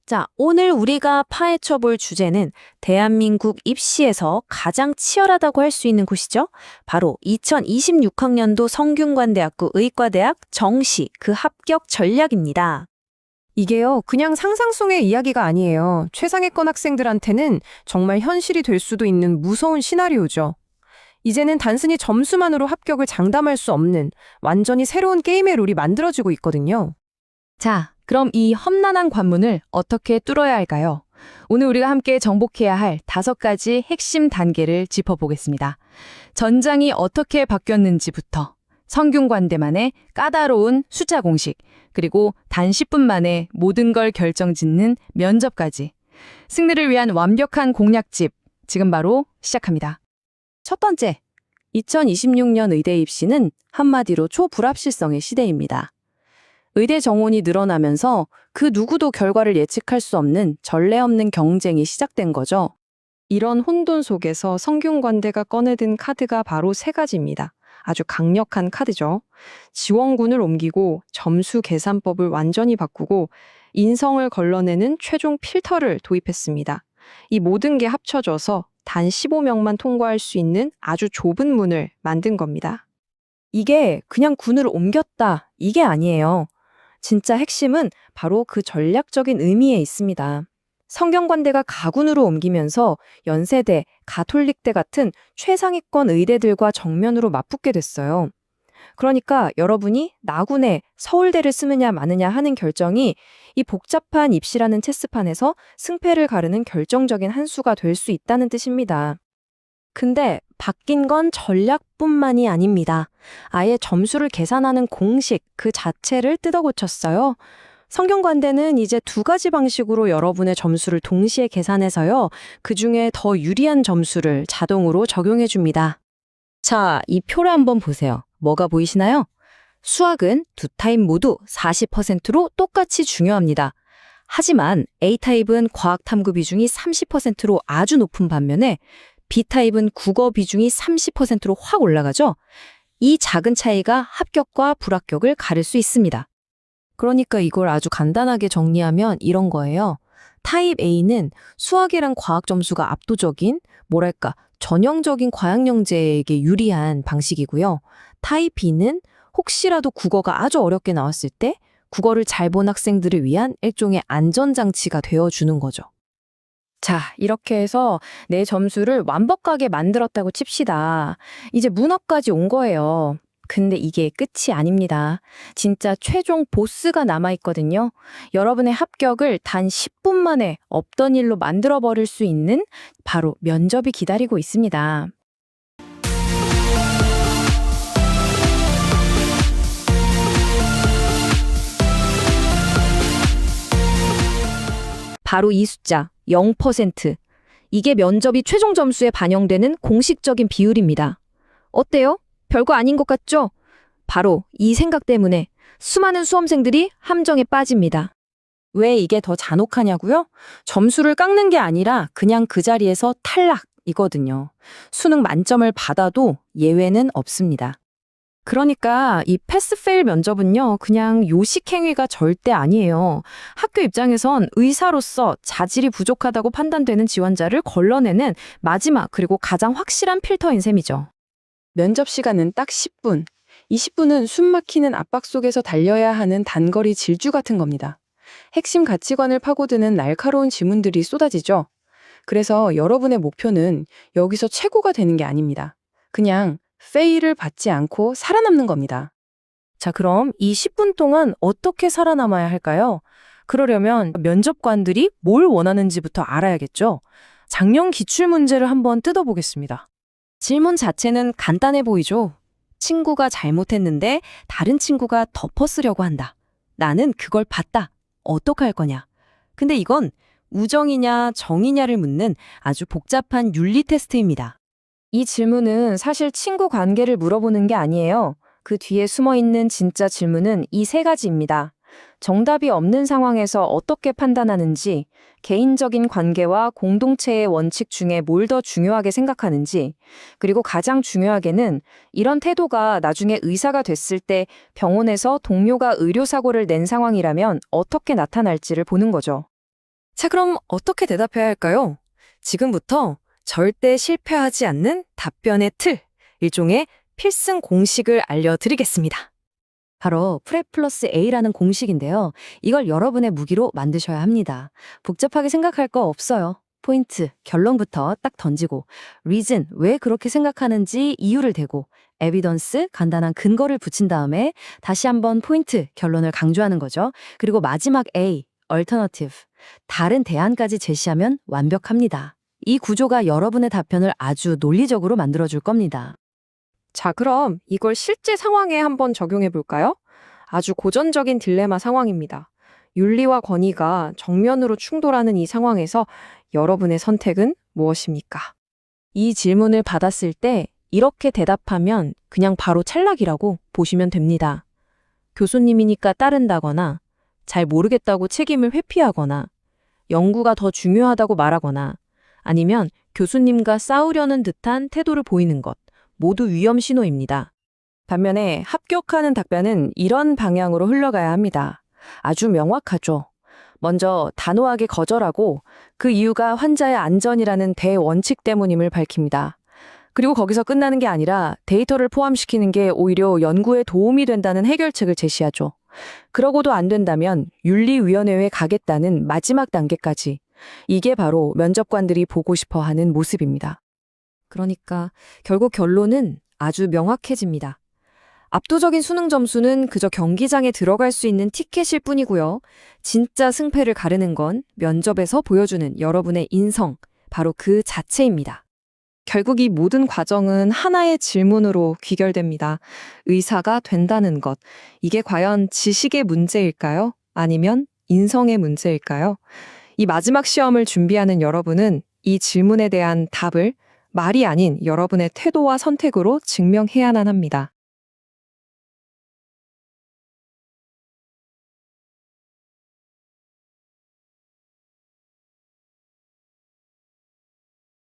자, 오늘 우리가 파헤쳐 볼 주제는 대한민국 입시에서 가장 치열하다고 할 수 있는 곳이죠. 바로 2026학년도 성균관대학교 의과대학 정시 그 합격 전략입니다. 이게요, 그냥 상상 속의 이야기가 아니에요. 최상위권 학생들한테는 정말 현실이 될 수도 있는 무서운 시나리오죠. 이제는 단순히 점수만으로 합격을 장담할 수 없는 완전히 새로운 게임의 룰이 만들어지고 있거든요. 자, 그럼 이 험난한 관문을 어떻게 뚫어야 할까요? 오늘 우리가 함께 정복해야 할 5가지 핵심 단계를 짚어보겠습니다. 전장이 어떻게 바뀌었는지부터 성균관대만의 까다로운 숫자 공식, 그리고 단 10분 만에 모든 걸 결정짓는 면접까지. 승리를 위한 완벽한 공략집, 지금 바로 시작합니다. 첫 번째, 2026년 의대 입시는 한마디로 초불합실성의 시대입니다. 의대 정원이 늘어나면서 그 누구도 결과를 예측할 수 없는 전례 없는 경쟁이 시작된 거죠. 이런 혼돈 속에서 성균관대가 꺼내든 카드가 바로 3가지입니다. 아주 강력한 카드죠. 지원군을 옮기고 점수 계산법을 완전히 바꾸고 인성을 걸러내는 최종 필터를 도입했습니다. 이 모든 게 합쳐져서 단 15명만 통과할 수 있는 아주 좁은 문을 만든 겁니다. 이게 그냥 군을 옮겼다, 이게 아니에요. 진짜 핵심은 바로 그 전략적인 의미에 있습니다. 성균관대가 가군으로 옮기면서 연세대, 가톨릭대 같은 최상위권 의대들과 정면으로 맞붙게 됐어요. 그러니까 여러분이 나군에 서울대를 쓰느냐 마느냐 하는 결정이 이 복잡한 입시라는 체스판에서 승패를 가르는 결정적인 한 수가 될 수 있다는 뜻입니다. 근데 바뀐 건 전략뿐만이 아닙니다. 아예 점수를 계산하는 공식 그 자체를 뜯어고쳤어요. 성균관대는 이제 2가지 방식으로 여러분의 점수를 동시에 계산해서요. 그중에 더 유리한 점수를 자동으로 적용해 줍니다. 자, 이 표를 한번 보세요. 뭐가 보이시나요? 수학은 2타입 모두 40%로 똑같이 중요합니다. 하지만 A타입은 과학 탐구 비중이 30%로 아주 높은 반면에 B타입은 국어 비중이 30%로 확 올라가죠? 이 작은 차이가 합격과 불합격을 가릴 수 있습니다. 그러니까 이걸 아주 간단하게 정리하면 이런 거예요. 타입 A는 수학이랑 과학 점수가 압도적인, 전형적인 과학영재에게 유리한 방식이고요. 타입 B는 혹시라도 국어가 아주 어렵게 나왔을 때 국어를 잘 본 학생들을 위한 일종의 안전장치가 되어주는 거죠. 자, 이렇게 해서 내 점수를 완벽하게 만들었다고 칩시다. 이제 문합까지 온 거예요. 근데 이게 끝이 아닙니다. 진짜 최종 보스가 남아있거든요. 여러분의 합격을 단 10분 만에 없던 일로 만들어버릴 수 있는 바로 면접이 기다리고 있습니다. 바로 이 숫자, 0%. 이게 면접이 최종 점수에 반영되는 공식적인 비율입니다. 어때요? 별거 아닌 것 같죠? 바로 이 생각 때문에 수많은 수험생들이 함정에 빠집니다. 왜 이게 더 잔혹하냐고요? 점수를 깎는 게 아니라 그냥 그 자리에서 탈락이거든요. 수능 만점을 받아도 예외는 없습니다. 그러니까 이 패스페일 면접은요, 그냥 요식행위가 절대 아니에요. 학교 입장에선 의사로서 자질이 부족하다고 판단되는 지원자를 걸러내는 마지막 그리고 가장 확실한 필터인 셈이죠. 면접 시간은 딱 10분. 이 10분은 숨 막히는 압박 속에서 달려야 하는 단거리 질주 같은 겁니다. 핵심 가치관을 파고드는 날카로운 질문들이 쏟아지죠. 그래서 여러분의 목표는 여기서 최고가 되는 게 아닙니다. 그냥 페일을 받지 않고 살아남는 겁니다. 자, 그럼 이 10분 동안 어떻게 살아남아야 할까요? 그러려면 면접관들이 뭘 원하는지부터 알아야겠죠. 작년 기출문제를 한번 뜯어보겠습니다. 질문 자체는 간단해 보이죠? 친구가 잘못했는데 다른 친구가 덮어쓰려고 한다. 나는 그걸 봤다. 어떡할 거냐? 근데 이건 우정이냐 정이냐를 묻는 아주 복잡한 윤리 테스트입니다. 이 질문은 사실 친구 관계를 물어보는 게 아니에요. 그 뒤에 숨어있는 진짜 질문은 이 3가지입니다. 정답이 없는 상황에서 어떻게 판단하는지, 개인적인 관계와 공동체의 원칙 중에 뭘 더 중요하게 생각하는지, 그리고 가장 중요하게는 이런 태도가 나중에 의사가 됐을 때 병원에서 동료가 의료사고를 낸 상황이라면 어떻게 나타날지를 보는 거죠. 자, 그럼 어떻게 대답해야 할까요? 지금부터 절대 실패하지 않는 답변의 틀, 일종의 필승 공식을 알려드리겠습니다. 바로 프렙 플러스 A라는 공식인데요. 이걸 여러분의 무기로 만드셔야 합니다. 복잡하게 생각할 거 없어요. 포인트, 결론부터 딱 던지고, reason, 왜 그렇게 생각하는지 이유를 대고, evidence, 간단한 근거를 붙인 다음에 다시 한번 포인트, 결론을 강조하는 거죠. 그리고 마지막 A, alternative, 다른 대안까지 제시하면 완벽합니다. 이 구조가 여러분의 답변을 아주 논리적으로 만들어줄 겁니다. 자, 그럼 이걸 실제 상황에 한번 적용해 볼까요? 아주 고전적인 딜레마 상황입니다. 윤리와 권위가 정면으로 충돌하는 이 상황에서 여러분의 선택은 무엇입니까? 이 질문을 받았을 때 이렇게 대답하면 그냥 바로 탈락이라고 보시면 됩니다. 교수님이니까 따른다거나 잘 모르겠다고 책임을 회피하거나 연구가 더 중요하다고 말하거나 아니면 교수님과 싸우려는 듯한 태도를 보이는 것 모두 위험 신호입니다. 반면에 합격하는 답변은 이런 방향으로 흘러가야 합니다. 아주 명확하죠. 먼저 단호하게 거절하고 그 이유가 환자의 안전이라는 대원칙 때문임을 밝힙니다. 그리고 거기서 끝나는 게 아니라 데이터를 포함시키는 게 오히려 연구에 도움이 된다는 해결책을 제시하죠. 그러고도 안 된다면 윤리위원회에 가겠다는 마지막 단계까지. 이게 바로 면접관들이 보고 싶어 하는 모습입니다. 그러니까 결국 결론은 아주 명확해집니다. 압도적인 수능 점수는 그저 경기장에 들어갈 수 있는 티켓일 뿐이고요. 진짜 승패를 가르는 건 면접에서 보여주는 여러분의 인성, 바로 그 자체입니다. 결국 이 모든 과정은 하나의 질문으로 귀결됩니다. 의사가 된다는 것. 이게 과연 지식의 문제일까요? 아니면 인성의 문제일까요? 이 마지막 시험을 준비하는 여러분은 이 질문에 대한 답을 말이 아닌 여러분의 태도와 선택으로 증명해야만 합니다.